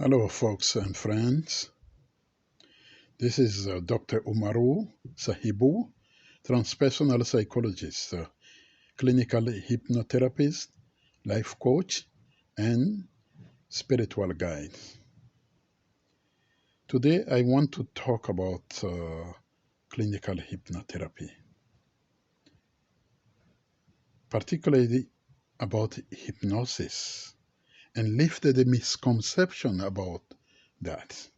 Hello, folks and friends. This is Dr. Umaru Sahibu, transpersonal psychologist, clinical hypnotherapist, life coach, and spiritual guide. Today, I want to talk about clinical hypnotherapy, particularly about hypnosis, and lift the misconception about that.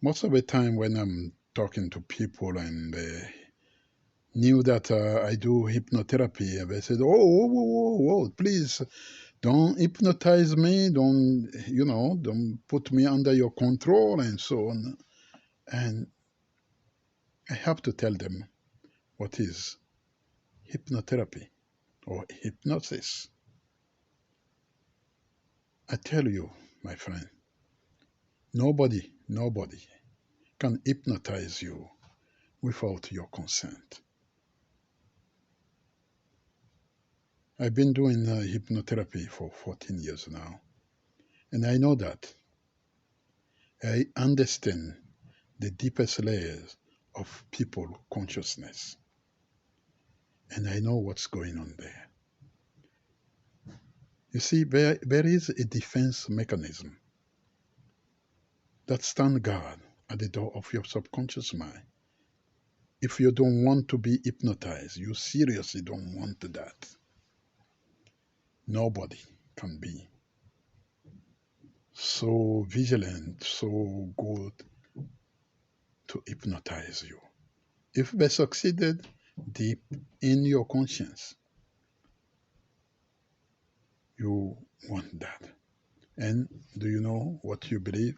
Most of the time, when I'm talking to people and they knew that I do hypnotherapy, and they said, "Oh, whoa, whoa, whoa, whoa, please don't hypnotize me. Don't put me under your control," and so on. And I have to tell them what is hypnotherapy or hypnosis. I tell you, my friend, nobody can hypnotize you without your consent. I've been doing hypnotherapy for 14 years now, and I know that. I understand the deepest layers of people consciousness, and I know what's going on there. You see, there is a defense mechanism that stands guard at the door of your subconscious mind. If you don't want to be hypnotized, you seriously don't want that. Nobody can be so vigilant, so good to hypnotize you. If they succeeded deep in your conscience, you want that. And do you know what you believe?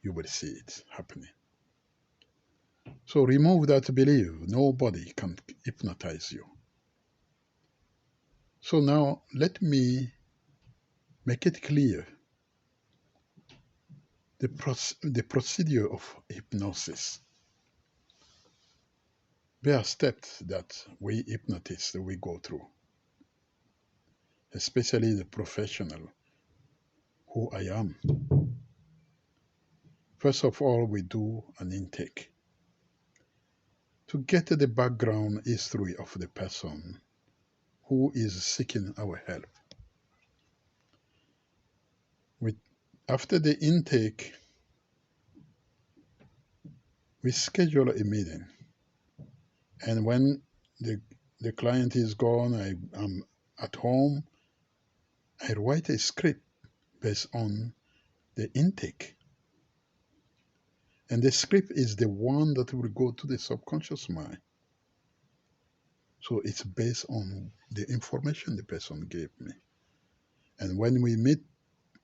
You will see it happening. So remove that belief. Nobody can hypnotize you. So now let me make it clear the procedure of hypnosis. There are steps that we hypnotists we go through, especially the professional who I am. First of all, we do an intake to get the background history of the person who is seeking our help. We, After the intake, we schedule a meeting. And when the, the client is gone, I'm at home, I write a script based on the intake. And the script is the one that will go to the subconscious mind. So it's based on the information the person gave me. And when we meet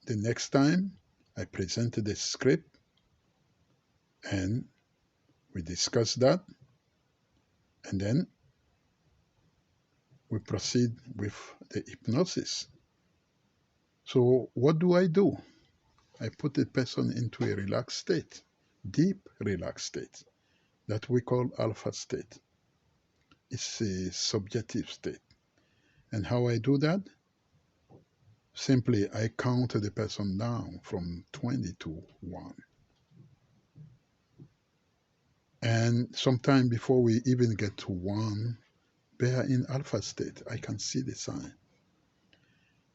the next time, I present the script and we discuss that. And then we proceed with the hypnosis. So what do? I put the person into a relaxed state, deep relaxed state, that we call alpha state. It's a subjective state. And how I do that? Simply, I count the person down from 20 to 1. And sometime before we even get to 1, they are in alpha state. I can see the sign.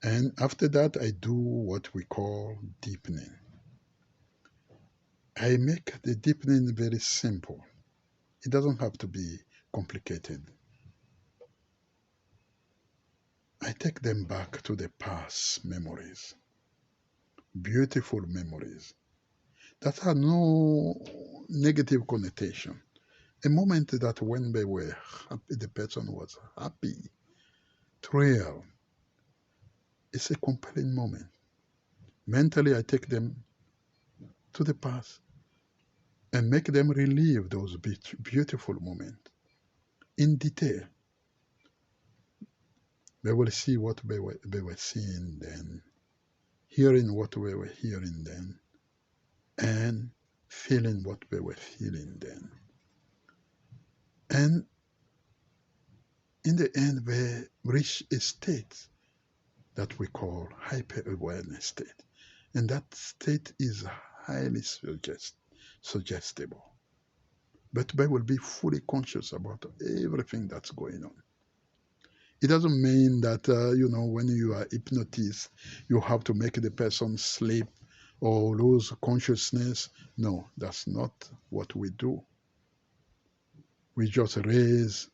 And after that, I do what we call deepening. I make the deepening very simple. It doesn't have to be complicated. I take them back to the past memories, beautiful memories that had no negative connotation. A moment that when they were happy, the person was happy, thrilled. It's a compelling moment. Mentally, I take them to the past and make them relive those beautiful moments in detail. They will see what they were seeing then, hearing what they were hearing then, and feeling what they were feeling then. And in the end, they reach a state that we call hyper-awareness state. And that state is highly suggestible. But we will be fully conscious about everything that's going on. It doesn't mean that, when you are hypnotist, you have to make the person sleep or lose consciousness. No, that's not what we do. We just raise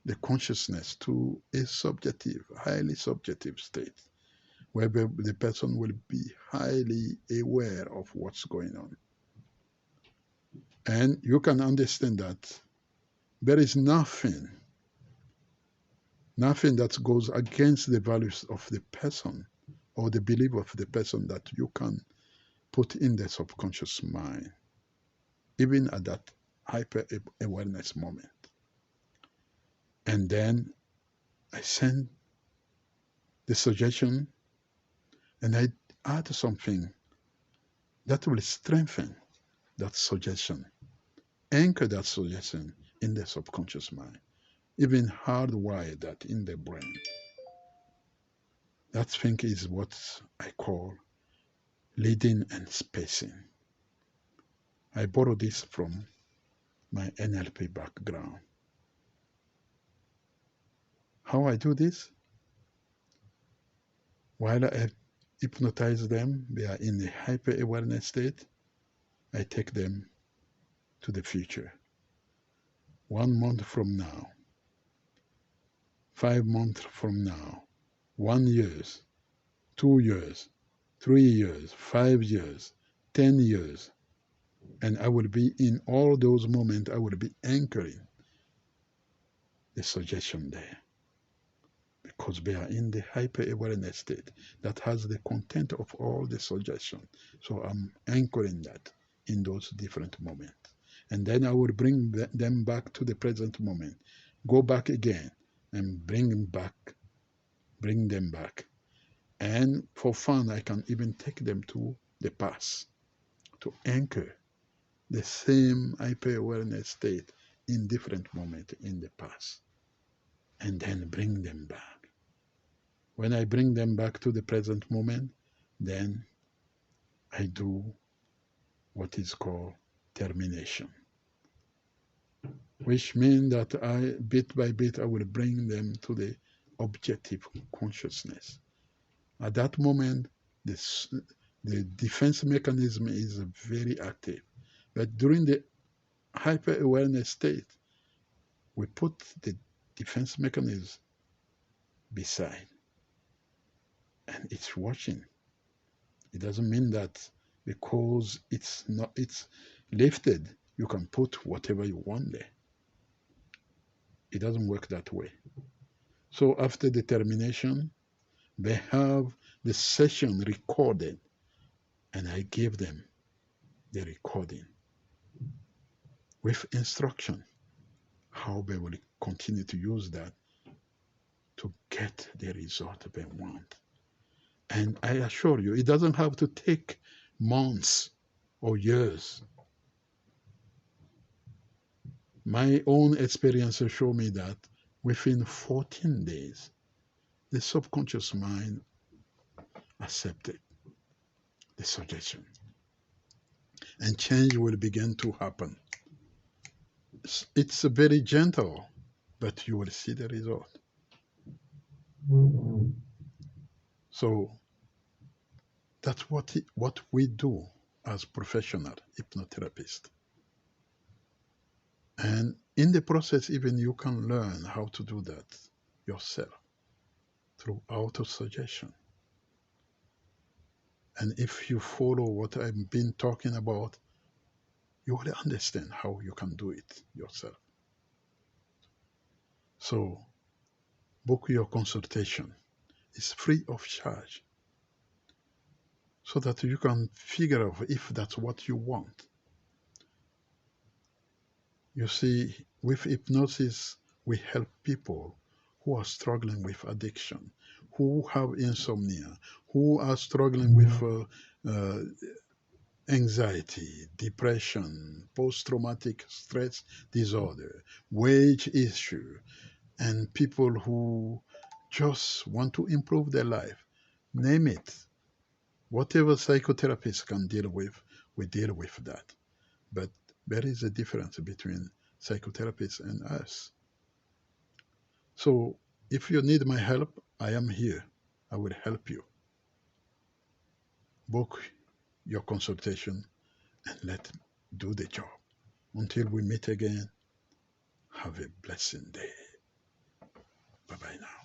the consciousness to a subjective, highly subjective state where the person will be highly aware of what's going on. And you can understand that there is nothing that goes against the values of the person or the belief of the person that you can put in the subconscious mind, even at that hyper awareness moment. And then I send the suggestion and I add something that will strengthen that suggestion, anchor that suggestion in the subconscious mind, even hardwire that in the brain. That thing is what I call leading and spacing. I borrow this from my NLP background. How I do this? While I hypnotize them, they are in a hyper-awareness state, I take them to the future. 1 month from now, 5 months from now, 1 year, 2 years, 3 years, 5 years, 10 years. And I will be in all those moments, I will be anchoring the suggestion there. Because they are in the hyper-awareness state that has the content of all the suggestion. So I'm anchoring that in those different moments. And then I will bring them back to the present moment. Go back again and bring them back. And for fun, I can even take them to the past to anchor the same hyper-awareness state in different moments in the past. And then bring them back. When I bring them back to the present moment, then I do what is called termination, which means that bit by bit, I will bring them to the objective consciousness. At that moment, the defense mechanism is very active. But during the hyper-awareness state, we put the defense mechanism beside, and it's watching. It doesn't mean that because it's lifted, you can put whatever you want there. It doesn't work that way. So after the termination, they have the session recorded, and I give them the recording with instruction how they will continue to use that to get the result they want. And I assure you, it doesn't have to take months or years. My own experiences show me that within 14 days, the subconscious mind accepted the suggestion. And change will begin to happen. It's very gentle, but you will see the result. So that's what we do as professional hypnotherapists. And in the process, even you can learn how to do that yourself through auto-suggestion. And if you follow what I've been talking about, you will understand how you can do it yourself. So book your consultation. It's free of charge, so that you can figure out if that's what you want. You see, with hypnosis, we help people who are struggling with addiction, who have insomnia, who are struggling with anxiety, depression, post-traumatic stress disorder, weight issue, and people who just want to improve their life. Name it. Whatever psychotherapists can deal with, we deal with that. But there is a difference between psychotherapists and us. So if you need my help, I am here. I will help you. Book your consultation and let do the job. Until we meet again, have a blessed day. Bye bye now.